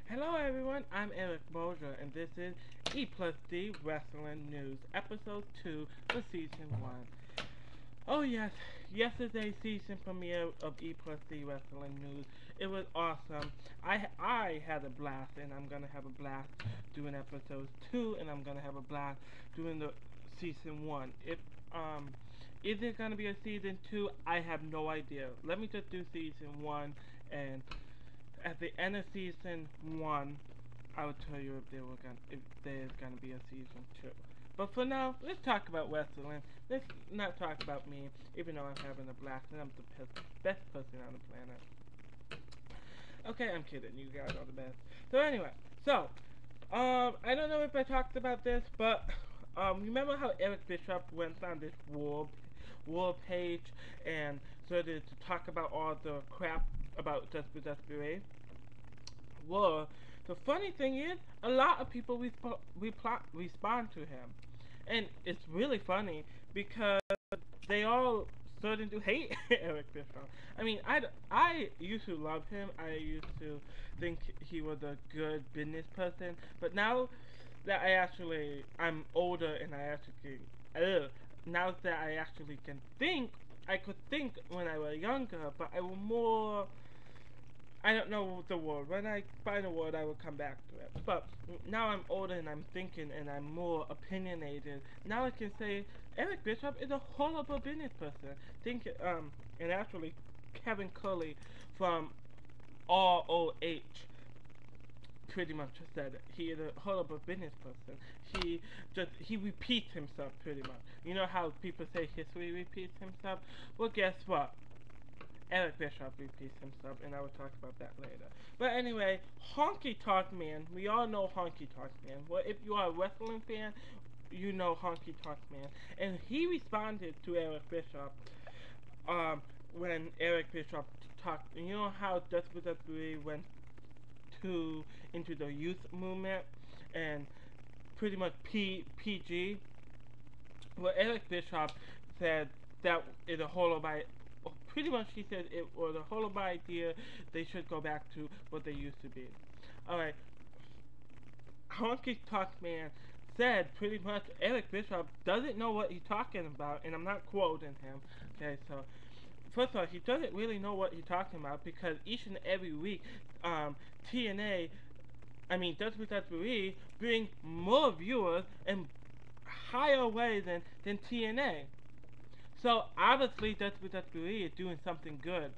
Hello everyone, I'm Eric Moser, and this is E+D Wrestling News, Episode 2 for Season 1. Oh yes, yesterday's season premiere of E+D Wrestling News, it was awesome. I had a blast, and I'm gonna have a blast doing Episode 2, and I'm gonna have a blast doing the Season 1. Um, is it gonna be a Season 2? I have no idea. Let me just do Season 1, and at the end of Season 1, I will tell you if there's gonna be a season 2. But for now, let's talk about wrestling. Let's not talk about me, even though I'm having a blast and I'm the best person on the planet. Okay, I'm kidding. You guys are the best. So anyway, I don't know if I talked about this, but remember how Eric Bishop went on this war page and started to talk about all the crap about WWE? Well, the funny thing is, a lot of people respond to him, and it's really funny because they all starting to hate Eric Bischoff. I mean, I used to love him. I used to think he was a good business person, but now that I'm older and now that I actually can think, I could think when I was younger, but I was more. I don't know the word. When I find a word, I will come back to it. But now I'm older and I'm thinking and I'm more opinionated. Now I can say Eric Bishop is a horrible business person. And actually, Kevin Curley from ROH pretty much said it. He is a horrible business person. He repeats himself pretty much. You know how people say history repeats himself? Well, guess what? Eric Bischoff repeats himself, and I will talk about that later. But anyway, Honky Tonk Man. We all know Honky Tonk Man. Well, if you are a wrestling fan, you know Honky Tonk Man. And he responded to Eric Bischoff when Eric Bischoff talked. You know how WWE went into the youth movement and pretty much PG. Well, Eric Bischoff said that is a whole of pretty much he said it was a whole of idea. They should go back to what they used to be. All right, Honky Tonk Man said pretty much Eric Bischoff doesn't know what he's talking about, and I'm not quoting him. Okay, so first of all, he doesn't really know what he's talking about because each and every week, TNA, I mean WWE, bring more viewers and higher way than TNA. So obviously WWE is doing something good,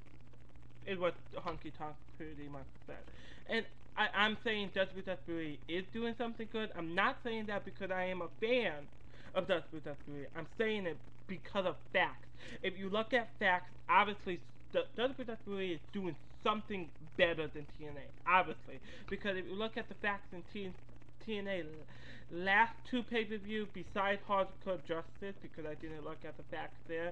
is what Honky Tonk pretty much said. And I'm saying WWE is doing something good. I'm not saying that because I am a fan of WWE. I'm saying it because of facts. If you look at facts, obviously WWE is doing something better than TNA. Obviously, because if you look at the facts in TNA last two pay-per-view besides Hardcore Justice, because I didn't look at the facts there,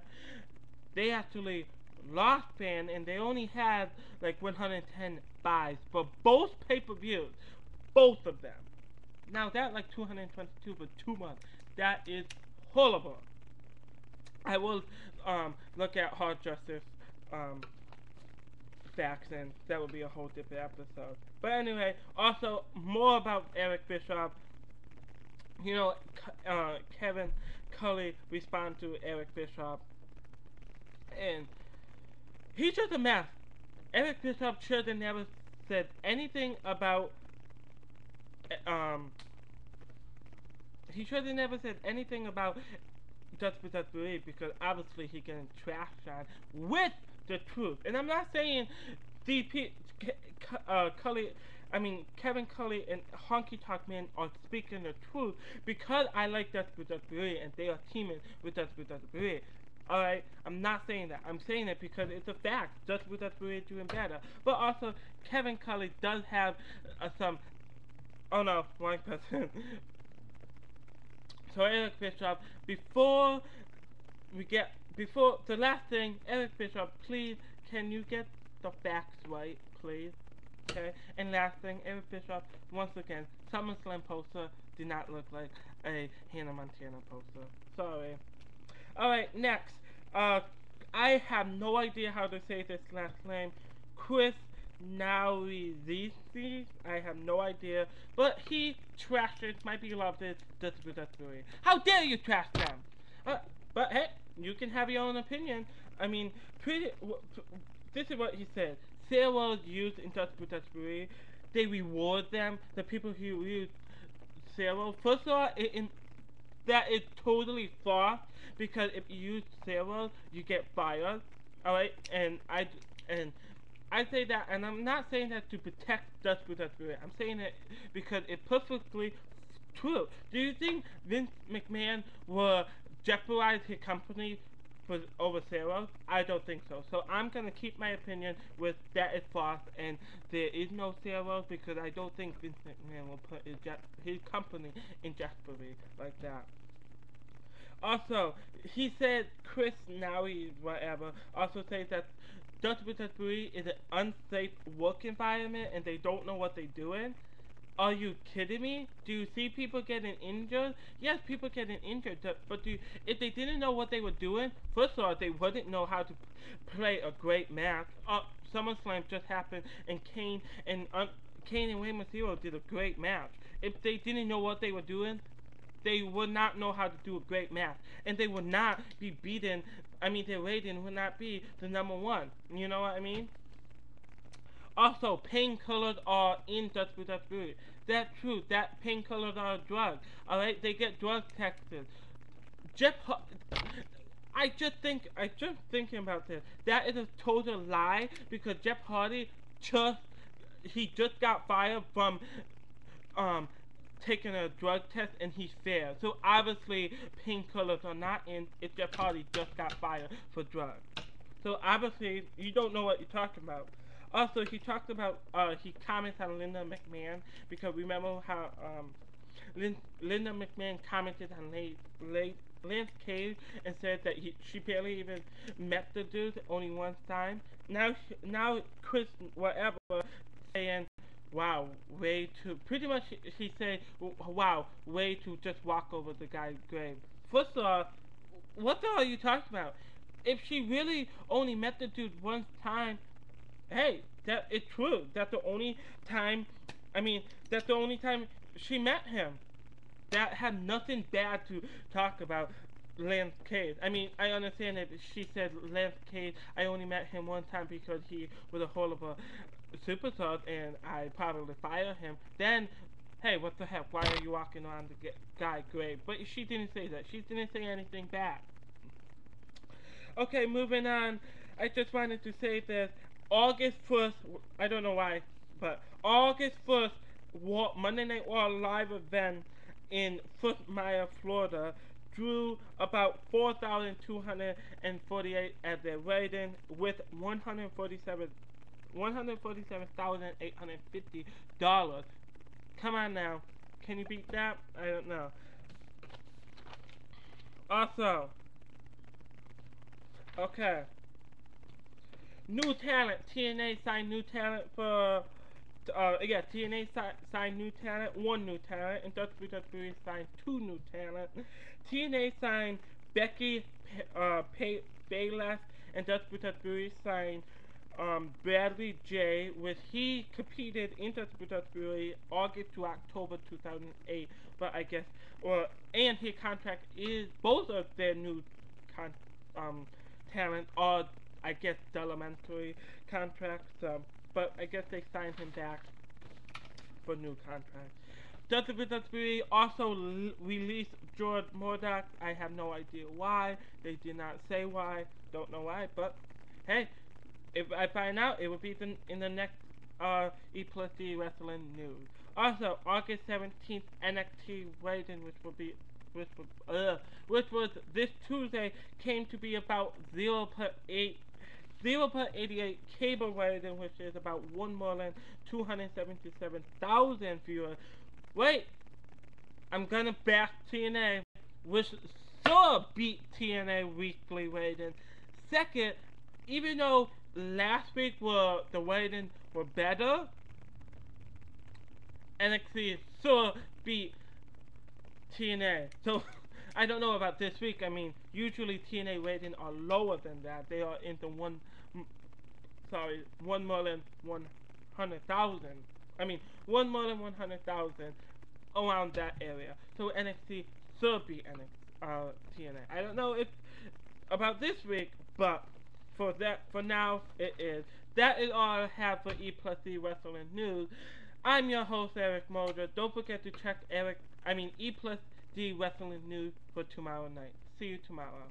they actually lost fan and they only had like 110 buys for both pay-per-views, both of them. Now that like 222 for 2 months, that is horrible. I will look at Hard Justice um, facts, and that will be a whole different episode. But anyway, also more about Eric Bischoff. You know, Kevin Cully responded to Eric Bischoff, and he's just a mess. Eric Bischoff should have never said anything about. Um, he should have never said anything about WWE because obviously he getting trash on with the truth. And I'm not saying DP Cully. I mean, Kevin Cully and Honky Tonk Man are speaking the truth because I like WWE and they are teaming with WWE. Alright, I'm not saying that. I'm saying it because it's a fact. WWE is doing better. But also, Kevin Cully does have some. Oh no, wrong person. So Eric Bischoff, before the last thing, Eric Bischoff, please, can you get the facts right, please? Okay. And last thing, Eric Bischoff, once again, SummerSlam poster did not look like a Hannah Montana poster. Sorry. All right, next. Uh, I have no idea how to say this last name. Chris Narizisi. I have no idea. But he trashes my beloved WWE. How dare you trash them? Uh, but hey, you can have your own opinion. I mean, this is what he said. Cereals used in WWE, they reward them, the people who use cereal. First of all, that is totally false because if you use cereal, you get fired. All right, and I say that, and I'm not saying that to protect WWE. I'm saying it because it's perfectly true. Do you think Vince McMahon will jeopardize his company for over cereals? I don't think so. So I'm gonna keep my opinion with that is false, and there is no cereals because I don't think Vince McMahon will put his company in jeopardy like that. Also, he said Chris Nowie, whatever, also says that WWE is an unsafe work environment and they don't know what they're doing. Are you kidding me? Do you see people getting injured? Yes, people getting injured, but if they didn't know what they were doing, first of all, they wouldn't know how to play a great match. SummerSlam just happened, and Kane and Rey Mysterio did a great match. If they didn't know what they were doing, they would not know how to do a great match, and they would not be beaten. I mean, their rating would not be the number one. You know what I mean? Also, painkillers are in WWE. That's true. That painkillers are a drug. All right, they get drug tested. Jeff, I just thinking about this. That is a total lie because Jeff Hardy just he just got fired from um taking a drug test and he's fair. So obviously painkillers are not in if Jeff Hardy just got fired for drugs. So obviously you don't know what you're talking about. Also, he talked about he comments on Linda McMahon because remember how Linda McMahon commented on Lance Cage and said that she barely even met the dude only one time. Now Chris whatever saying wow, way to pretty much he said wow, way to just walk over the guy's grave. First of all, what the hell are you talking about? If she really only met the dude one time, hey, that it's true. That's the only time. I mean, that's the only time she met him. That had nothing bad to talk about. Lance Cage. I mean, I understand if she said Lance Cage. I only met him one time because he was a whole of a superstar, and I probably fired him. Then, hey, what the heck? Why are you walking around the guy grave? But she didn't say that. She didn't say anything bad. Okay, moving on. I just wanted to say this. August 1st, I don't know why, but August 1st, Monday Night War live event in Fort Myers, Florida, drew about 4,248 at their rating with 147,850 dollars. Come on now, can you beat that? I don't know. Also, okay. New talent. TNA signed new talent for. TNA signed new talent, one new talent, and WWE signed two new talent. TNA signed Becky Bayless, and WWE signed Bradley J, which he competed in WWE August to October 2008. But I guess, and his contract is both of their new con- um talent are I guess elementary contracts. But I guess they signed him back for new contract. WWE also released George Murdoch. I have no idea why. They did not say why. Don't know why. But hey, if I find out, it will be in the next E+D Wrestling news. Also, August 17th, NXT rating, which was this Tuesday, came to be about 0.88 cable rating, which is about 1,277,000 viewers. Wait, I'm gonna back TNA, which sure beat TNA weekly rating. Second, even though last week the ratings were better, NXT sure beat TNA. So I don't know about this week. I mean, usually TNA ratings are lower than that. They are into 1,100,000 100,000. I mean, one more than 100,000 around that area. So NXT should be TNA. I don't know if about this week, but for now it is. That is all I have for E+D Wrestling News. I'm your host Eric Moser. Don't forget to check E+D Wrestling News for tomorrow night. See you tomorrow.